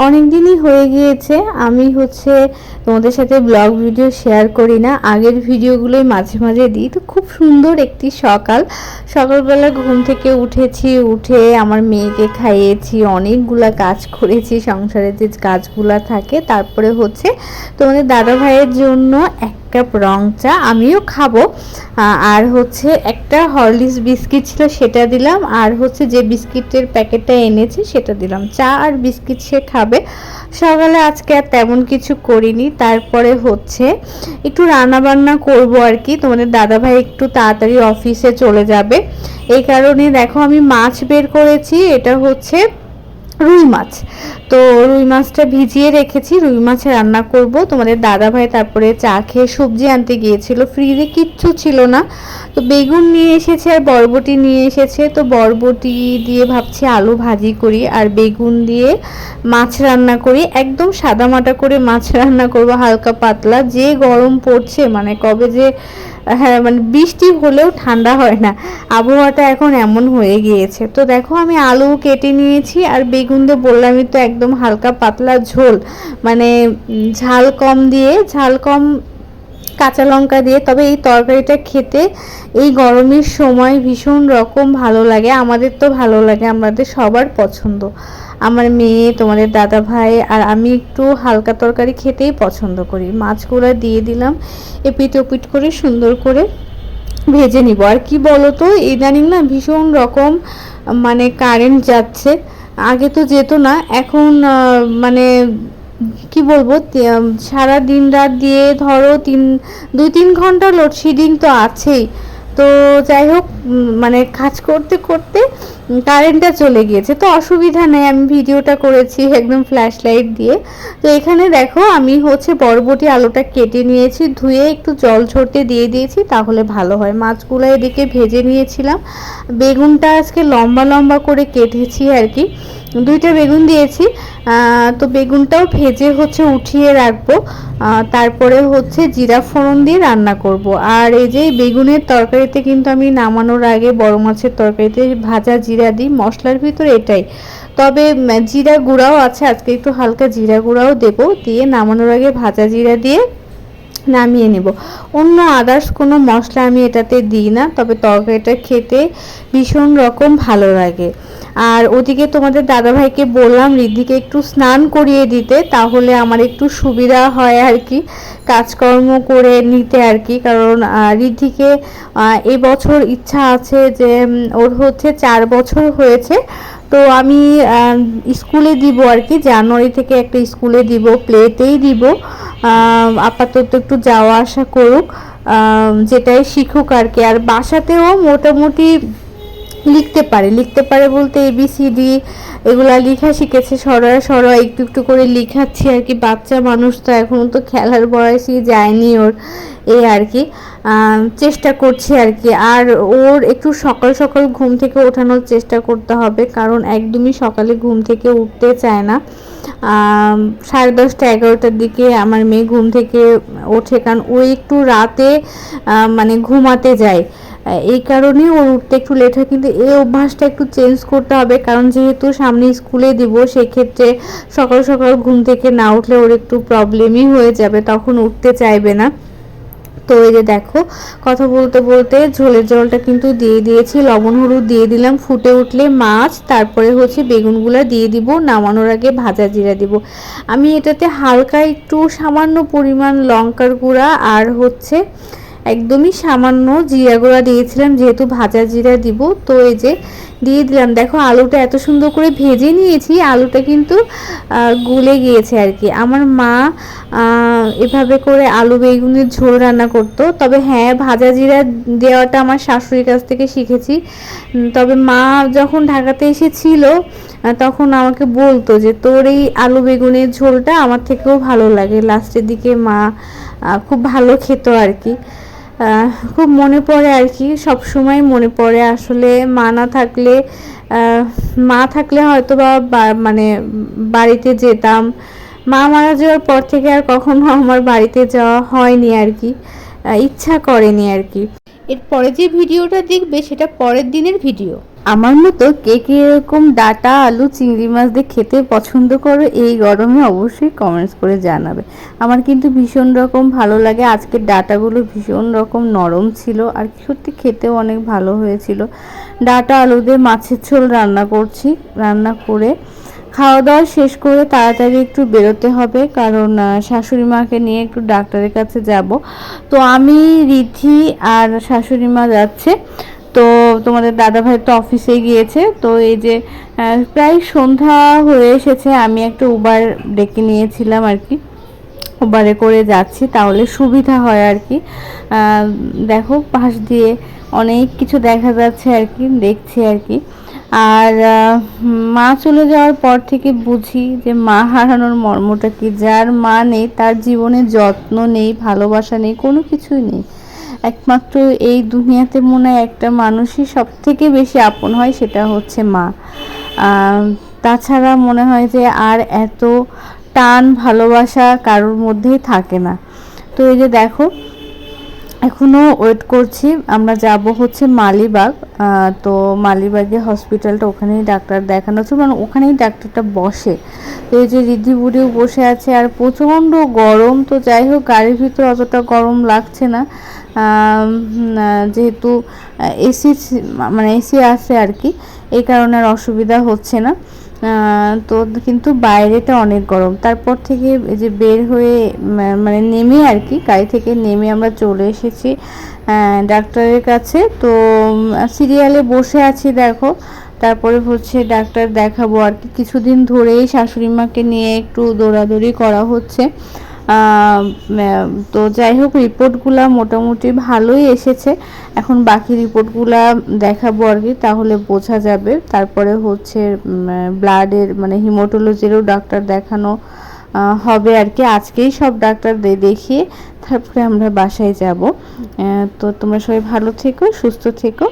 অনেক দিনই হয়ে গিয়েছে আমি তোমাদের সাথে ব্লগ ভিডিও শেয়ার করি না। আগের ভিডিওগুলোই মাঝে মাঝে দিই। তো খুব সুন্দর একটি সকালবেলা ঘুম থেকে উঠেছি, উঠে আমার মেয়েকে খাইয়েছি, অনেকগুলা কাজ করেছি, সংসারে যে কাজগুলা থাকে। তারপরে তোমাদের দাদা ভাইয়ের জন্য এক কাপ রং চা, আমিও খাবো। আর একটা হরলিক্স বিস্কিট ছিল সেটা দিলাম, আর যে বিস্কিটের প্যাকেটটা এনেছি সেটা দিলাম। চা আর বিস্কিট সে খাবে। সকালে আজকে আর তেমন কিছু করিনি। তারপরে একটু রান্না বান্না করবো আর কি। তোমাদের দাদাভাই একটু তাড়াতাড়ি অফিসে চলে যাবে, এই কারণে দেখো আমি মাছ বের করেছি। এটা রুই মাছ। তো রুই মাছটা ভিজিয়ে রেখেছি, রুই মাছ রান্না করব। তোমাদের দাদাভাই তারপরে চা খেয়ে সবজি আনতে গিয়েছিল, ফ্রিজে কিচ্ছু ছিল না। তো বেগুন নিয়ে এসেছে আর বরবটি নিয়ে এসেছে। তো বরবটি দিয়ে ভাবছি আলু ভাজি করি আর বেগুন দিয়ে মাছ রান্না করি। একদম সাদামাটা করে মাছ রান্না করব, হালকা পাতলা। যে গরম পড়ছে, মানে কবে যে মানে বৃষ্টি হলেও ঠান্ডা হয় না, আবহাওয়াটা এখন এমন হয়ে গিয়েছে। তো দেখো আমি আলু কেটে নিয়েছি আর বেগুন দিয়ে বললামই তো একদম হালকা পাতলা ঝোল, মানে ঝাল কম কাঁচা লঙ্কা দিয়ে। তবে এই তরকারিটা খেতে এই গরমের সময় ভীষণ রকম ভালো লাগে। আমাদের তো ভালো লাগে, আমাদের সবার পছন্দ। আমার মেয়ে, তোমাদের দাদা ভাই আর আমি একটু হালকা তরকারি খেতেই পছন্দ করি। মাছগুলো দিয়ে দিলাম, এপিট ওপিট করে সুন্দর করে ভেজে নিব। আর কি বলো তো, ইদানিং না ভীষণ রকম মানে কারেন্ট যাচ্ছে। আগে তো যেত না, এখন মানে কি বলবো, সারা দিন রাত দিয়ে ধরো 2-3 ঘন্টা লোডশেডিং তো আছেই। তো যাই হোক, মানে কাজ করতে করতে কারেন্টটা চলে গিয়েছে, তো অসুবিধা নেই। আমি ভিডিওটা করেছি একদম ফ্ল্যাশ লাইট দিয়ে। তো এখানে দেখো আমি বরবটি আলুটা কেটে নিয়েছি, ধুয়ে একটু জল ঝরতে দিয়ে দিয়েছি, তাহলে ভালো হয়। মাছগুলো এদিকে ভেজে নিয়েছিলাম। বেগুনটা আজকে লম্বা লম্বা করে কেটেছি আর কি, 2টা বেগুন দিয়েছি। তো বেগুনটাও ভেজে উঠিয়ে রাখবো। তারপরে জিরা ফোড়ন দিয়ে রান্না করব। আর এই যে বেগুনের তরকারিতে কিন্তু আমি নামানোর আগে বড় মাছের তরকারিতে ভাজা জিরা দিই, মশলার ভিতরে এটাই। তবে জিরা গুঁড়াও আছে, আজকে একটু হালকা জিরা গুঁড়াও দেবো, দিয়ে নামানোর আগে ভাজা জিরা দিয়ে নামিয়ে নেব। অন্য আদার্স কোনো মশলা আমি এটাতে দিই না, তবে তরকারিটা খেতে ভীষণ রকম ভালো লাগে। আর ওদিকে তোমাদের দাদাভাইকে বললাম ঋদ্ধিকে একটু স্নান করিয়ে দিতে, তাহলে আমার একটু সুবিধা হয় আর কি কাজকর্ম করে নিতে আর কি। কারণ ঋদ্ধিকে এবছর ইচ্ছা আছে যে ওর 4 বছর হয়েছে, তো আমি স্কুলে দিব আর কি। জানুয়ারি থেকে একটা স্কুলে দিব, প্লেতেই দিব। আপাতত একটু যাওয়া আসা করুক, যেটাই শিখুক আর কি। আর বাসাতেও মোটামুটি লিখতে পারে বলতে ABCD এগুলা লেখা শিখেছে, সরা একটু একটু করে লিখাচ্ছি আর কি। বাচ্চা মানুষ তো এখনো তো খেলার বয়সই যায়নি ওর, এই আর কি। চেষ্টা করছি আর কি। আর ওর একটু সকাল সকাল ঘুম থেকে ওঠানোর চেষ্টা করতে হবে, কারণ একদমই সকালে ঘুম থেকে উঠতে চায় না। 10:30-11টার দিকে আমার মেয়ে ঘুম থেকে ওঠে, কারণ ও একটু রাতে মানে ঘুমাতে যায়, এই কারণে ওর উঠতে একটু লেট হয়। কিন্তু এই অভ্যাসটা একটু চেঞ্জ করতে হবে, কারণ যেহেতু সামনে স্কুলে দিব, সেক্ষেত্রে সকাল সকাল ঘুম থেকে না উঠলে ওর একটু প্রবলেমই হয়ে যাবে, তখন উঠতে চাইবে না। তো এই যে দেখো, কথা বলতে বলতে ঝোলের জলটা কিন্তু দিয়ে দিয়েছি, লবণ হলুদ দিয়ে দিলাম। ফুটে উঠলে মাছ, তারপরে বেগুনগুলো দিয়ে দিব, নামানোর আগে ভাজা জিরা দিব। আমি এটাতে হালকা একটু সামান্য পরিমাণ লঙ্কার গুঁড়া আর একদমই সামান্য জিরা গুঁড়া দিয়েছিলাম, যেহেতু ভাজা জিরা দিব। তো এই যে দিয়ে দিলাম। দেখো আলুটা এত সুন্দর করে ভেজে নিয়েছি, আলুটা কিন্তু গলে গিয়েছে আর কি। আমার মা এভাবে করে আলু বেগুনের ঝোল রান্না করতো। তবে হ্যাঁ, ভাজা জিরা দেওয়াটা আমার শাশুড়ির কাছ থেকে শিখেছি। তবে মা যখন ঢাকাতে এসেছিল তখন আমাকে বলতো যে তোর এই আলু বেগুনের ঝোলটা আমার থেকেও ভালো লাগে। লাস্টের দিকে মা খুব ভালো খেত আর কি। খুব মনে পড়ে আর কি, সব সময় মনে পড়ে আসলে। মা থাকলে হয়তো বা মানে বাড়িতে যেতাম। মা মারা যাওয়ার পর থেকে আর কখনো আমার বাড়িতে যাওয়া হয়নি আর কি, ইচ্ছা করেনি আর কি। এরপরে যে ভিডিওটা দেখবে সেটা পরের দিনের ভিডিও। আমার মতো কে কে এরকম ডাঁটা আলু চিংড়ি মাছ দিয়ে খেতে পছন্দ করো এই গরমে অবশ্যই কমেন্টস করে জানাবে। আমার কিন্তু ভীষণ রকম ভালো লাগে। আজকের ডাঁটাগুলো ভীষণ রকম নরম ছিল আর সত্যি খেতেও অনেক ভালো হয়েছিল। ডাঁটা আলু দিয়ে মাছের ঝোল রান্না করছি। রান্না করে খাওয়া দাওয়া শেষ করে তাড়াতাড়ি একটু বেরোতে হবে, কারণ শাশুড়ি মাকে নিয়ে একটু ডাক্তারের কাছে যাব। তো আমি, রিধি আর শাশুড়ি মা যাচ্ছে। তো তোমাদের দাদাভাই তো অফিসে গিয়েছে। তো এই যে প্রায় সন্ধ্যা হয়ে এসেছে, আমি একটা উবার ডেকে নিয়েছিলাম আর কি, উবারে করে যাচ্ছি, তাহলে সুবিধা হয় আর কি। দেখো পাশ দিয়ে অনেক কিছু দেখা যাচ্ছে আর কি, দেখছি আর কি। আর মা চলে যাওয়ার পর থেকে বুঝি যে মা হারানোর মর্মটা কি। যার মা নেই তার জীবনে যত্ন নেই, ভালোবাসা নেই, কোনো কিছুই নেই। একমাত্র এই দুনিয়াতে মনে হয় একটা মানুষই সব থেকে বেশি আপন হয়, সেটা হচ্ছে মা। তাছাড়া মনে হয় যে আর এত টান ভালোবাসা কারোর মধ্যেই থাকে না। তো এই যে দেখো এখনও ওয়েট করছি। আমরা যাব হচ্ছে মালিবাগ। তো মালিবাগে হসপিটালটা, ওখানেই ডাক্তার দেখানো হচ্ছে, মানে ওখানেই ডাক্তারটা বসে। তো এই যে রিদ্ধি বুড়িও বসে আছে, আর প্রচণ্ড গরম। তো যাই হোক গাড়ির ভিতর অতটা গরম লাগছে না, যেহেতু এসি, মানে এসি আছে আর কি, এই কারণে আর অসুবিধা হচ্ছে না। তো কিন্তু বাইরেটা অনেক গরম। তারপর থেকে এই যে বের হয়ে মানে নেমে আর কি, গাড়ি থেকে নেমে আমরা চলে এসেছি ডাক্তারের কাছে। তো সিরিয়ালে বসে আছি দেখো। তারপরে হচ্ছে ডাক্তার দেখাবো আর কি। কিছুদিন ধরেই শাশুড়ি মাকে নিয়ে একটু দৌড়াদৌড়ি করা হচ্ছে। তো যাই হোক রিপোর্টগুলো মোটামুটি ভালোই এসেছে। এখন বাকি রিপোর্টগুলো দেখাবো আর কি, তাহলে বোঝা যাবে। তারপরে হচ্ছে ব্লাডের মানে হিমোটোলজিরও ডাক্তার দেখানো হবে আর কি। আজকেই সব ডাক্তার দেখিয়ে তারপরে আমরা বাসায় যাব। তো তোমরা সবাই ভালো থেকো, সুস্থ থেকো।